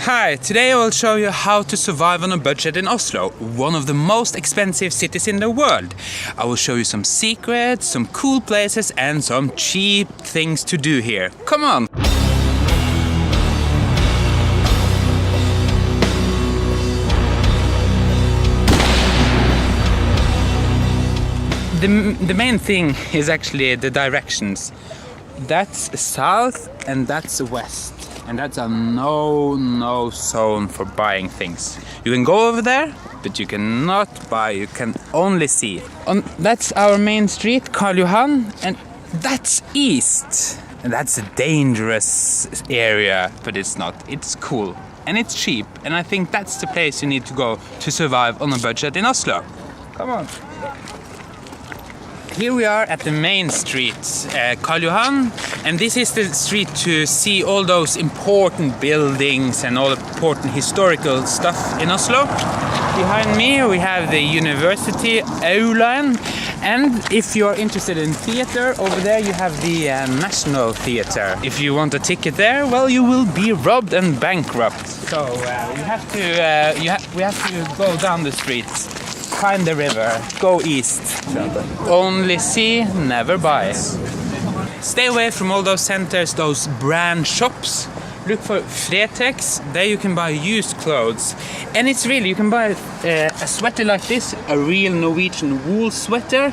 Hi, today I will show you how to survive on a budget in Oslo, one of the most expensive cities in the world. I will show you some secrets, some cool places and some cheap things to do here. Come on! The main thing is actually the directions. That's south and that's west. And that's a no zone for buying things. You can go over there, but you cannot buy, you can only see. That's our main street, Karl Johan, and that's east. And that's a dangerous area, but it's not. It's cool and it's cheap. And I think that's the place you need to go to survive on a budget in Oslo. Come on. Here we are at the main street, Karl Johan, and this is the street to see all those important buildings and all the important historical stuff in Oslo. Behind me we have the University Aulaen, and if you're interested in theater, over there you have the National Theater. If you want a ticket there, well, you will be robbed and bankrupt. So we have to go down the streets. Find the river, go east. Only see, never buy. Stay away from all those centers, those brand shops. Look for Fretex, there you can buy used clothes. And it's really, you can buy a sweater like this, a real Norwegian wool sweater.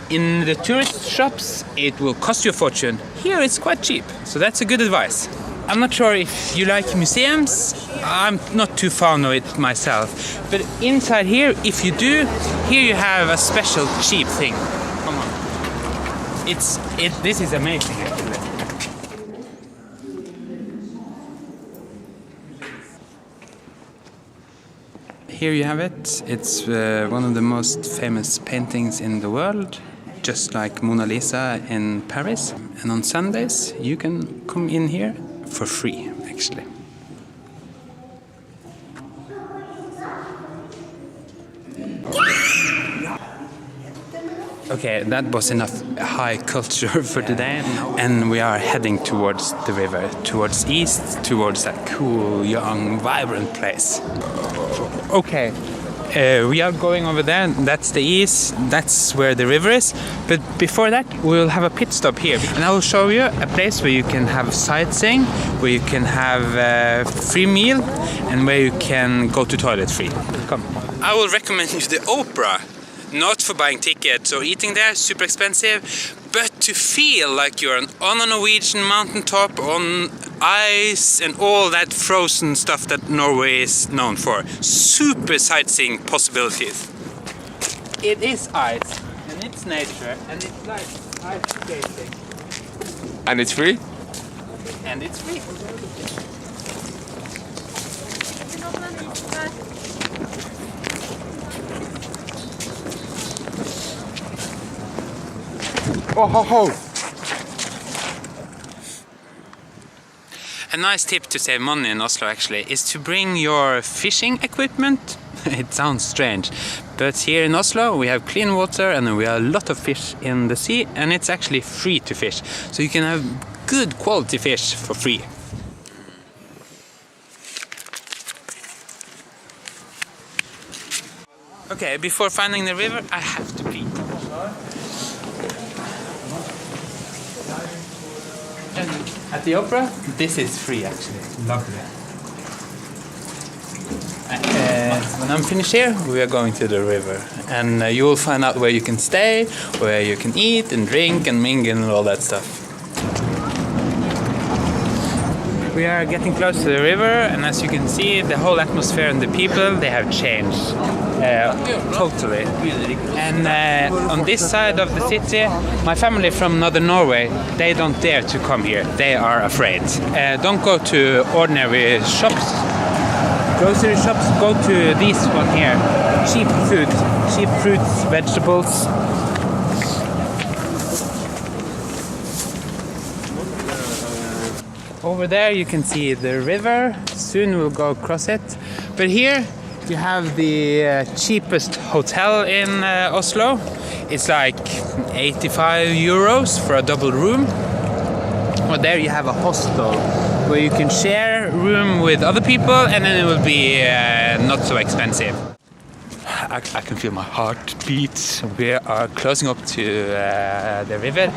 In the tourist shops, it will cost you a fortune. Here it's quite cheap, so that's a good advice. I'm not sure if you like museums. I'm not too fond of it myself. But inside here, if you do, here you have a special cheap thing. Come on. This is amazing actually. Here you have it. It's one of the most famous paintings in the world. Just like Mona Lisa in Paris. And on Sundays, you can come in here for free, actually. Okay, that was enough high culture for today, and we are heading towards the river, towards east, towards that cool, young, vibrant place. Okay. We are going over there, that's the east, that's where the river is. But before that, we'll have a pit stop here. And I will show you a place where you can have sightseeing, where you can have a free meal, and where you can go to toilet free. Come. I will recommend you the opera. Not for buying tickets or eating there, super expensive, but to feel like you're on a Norwegian mountaintop on ice and all that frozen stuff that Norway is known for. Super sightseeing possibilities. It is ice, and it's nature, and it's like ice skating. And it's free? And it's free. Oh, ho, ho. A nice tip to save money in Oslo actually is to bring your fishing equipment. It sounds strange, but here in Oslo we have clean water and we have a lot of fish in the sea, and it's actually free to fish. So you can have good quality fish for free. Okay, before finding the river, I have to pee. At the opera, this is free actually. Lovely. When I'm finished here, we are going to the river, and you will find out where you can stay, where you can eat and drink and mingle and all that stuff. We are getting close to the river, and as you can see, the whole atmosphere and the people, they have changed totally. And on this side of the city, my family from northern Norway, they don't dare to come here. They are afraid. Don't go to ordinary shops, grocery shops. Go to this one here. Cheap food, cheap fruits, vegetables. Over there you can see the river, soon we'll go across it. But here you have the cheapest hotel in Oslo. It's like 85 euros for a double room. Or there you have a hostel where you can share room with other people, and then it will be not so expensive. I can feel my heart beat. We are closing up to the river.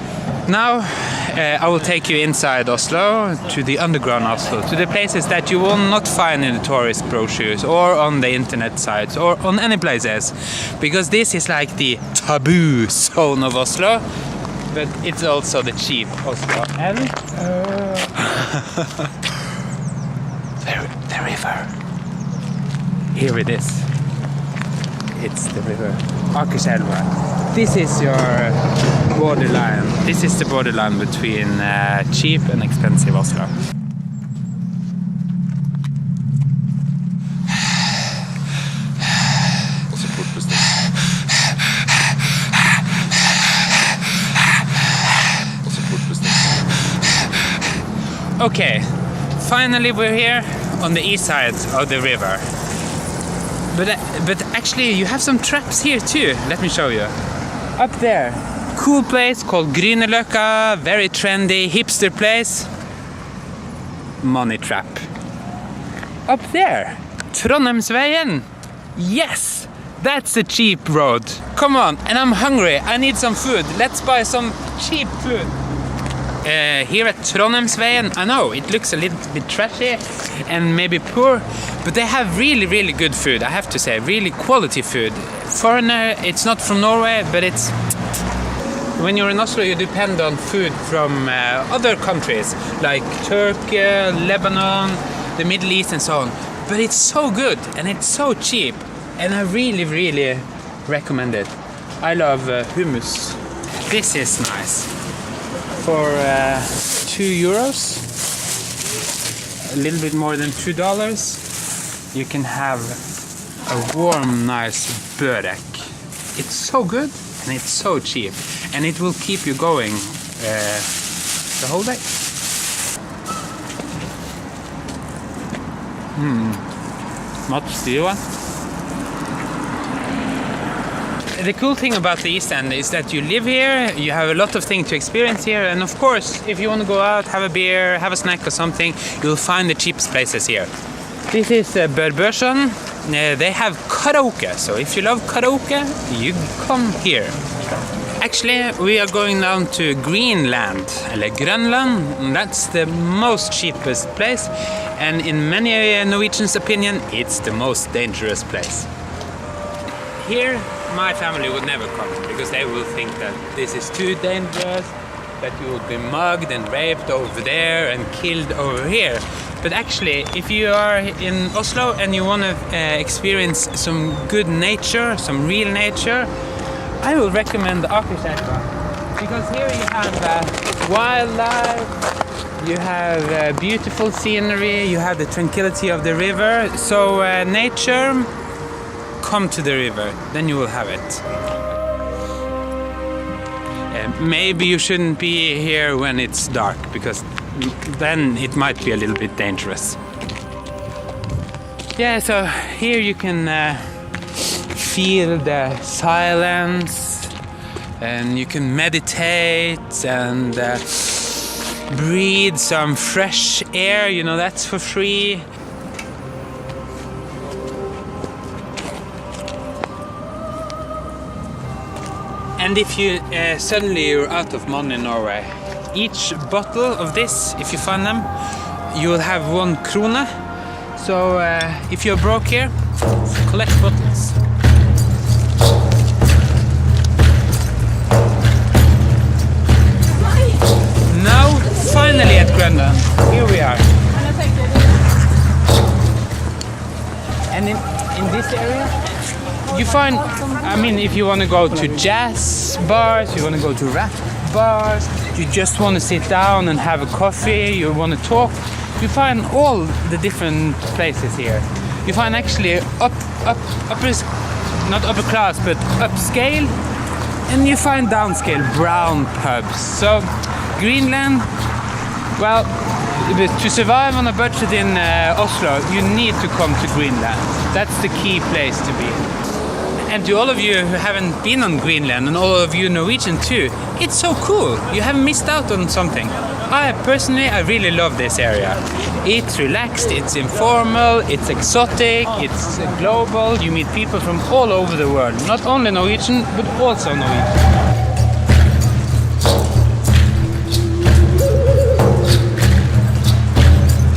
Now I will take you inside Oslo, to the underground Oslo, to the places that you will not find in the tourist brochures or on the internet sites or on any places, because this is like the taboo zone of Oslo, but it's also the cheap Oslo. And the river. Here it is. It's the river Akerselva. This is your borderline. This is the borderline between cheap and expensive Oslo. Okay, finally we're here on the east side of the river. But actually you have some traps here too. Let me show you. Up there, cool place called Grünerløkka, very trendy, hipster place. Money trap. Up there, Trondheimsveien. Yes, that's a cheap road. Come on, and I'm hungry. I need some food. Let's buy some cheap food. Here at Trondheimsveien, I know it looks a little bit trashy and maybe poor, but they have really good food, I have to say, really quality food. Foreigner, it's not from Norway, but it's... When you're in Oslo, you depend on food from other countries, like Turkey, Lebanon, the Middle East and so on. But it's so good and it's so cheap, and I really recommend it. I love hummus. This is nice. For €2, a little bit more than $2, you can have a warm, nice börek. It's so good and it's so cheap, and it will keep you going the whole day. Mats, do you want? The cool thing about the East End is that you live here, you have a lot of things to experience here, and of course, if you want to go out, have a beer, have a snack or something, you'll find the cheapest places here. This is Børbørson. They have karaoke, so if you love karaoke, you come here. Actually, we are going down to Greenland, eller Grönland, and that's the most cheapest place, and in many Norwegians' opinion, it's the most dangerous place. Here, my family would never come, because they will think that this is too dangerous, that you will be mugged and raped over there and killed over here. But actually, if you are in Oslo and you want to experience some good nature, some real nature, I will recommend Akerselva, because here you have wildlife, you have beautiful scenery, you have the tranquility of the river. So nature, come to the river, then you will have it. Maybe you shouldn't be here when it's dark, because then it might be a little bit dangerous. Yeah, so here you can feel the silence, and you can meditate and breathe some fresh air, you know, that's for free. And if you suddenly you're out of money in Norway, each bottle of this, if you find them, you will have 1 krone. So if you're broke here, collect bottles. Now, finally at Grönland, here we are. And in this area, you find, I mean, if you want to go to jazz bars, you want to go to rap bars, you just want to sit down and have a coffee, you want to talk, you find all the different places here. You find actually not upper class, but upscale, and you find downscale brown pubs. So Greenland, well, to survive on a budget in Oslo, you need to come to Greenland. That's the key place to be. And to all of you who haven't been on Greenland, and all of you Norwegian too, it's so cool. You haven't missed out on something. I really love this area. It's relaxed, it's informal, it's exotic, it's global. You meet people from all over the world, not only Norwegian, but also Norwegian.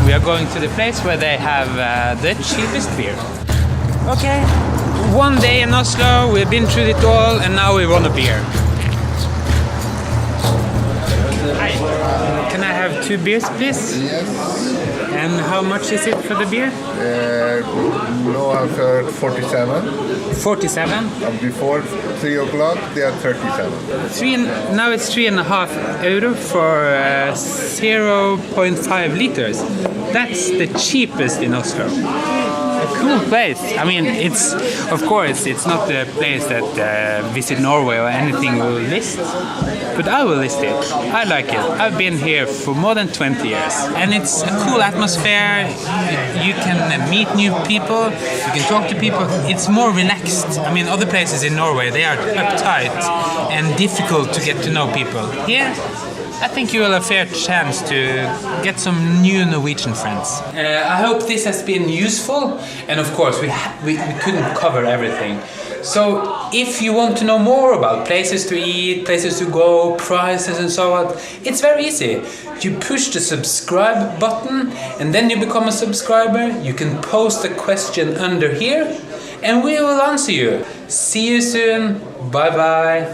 We are going to the place where they have the cheapest beer. Okay, one day in Oslo, we've been through it all, and now we want a beer. Hi, can I have 2 beers, please? Yes. And how much is it for the beer? No, I've heard 47. 47. And before 3 o'clock, they are 37. Now it's €3.50 for 0.5 liters. That's the cheapest in Oslo. A cool place. I mean, it's of course it's not the place that Visit Norway or anything will list, but I will list it. I like it. I've been here for more than 20 years, and it's a cool atmosphere. You can meet new people. You can talk to people. It's more relaxed. I mean, other places in Norway, they are uptight and difficult to get to know people. Here, I think you will have a fair chance to get some new Norwegian friends. I hope this has been useful, and of course we couldn't cover everything. So if you want to know more about places to eat, places to go, prices and so on, it's very easy. You push the subscribe button and then you become a subscriber. You can post a question under here and we will answer you. See you soon. Bye bye.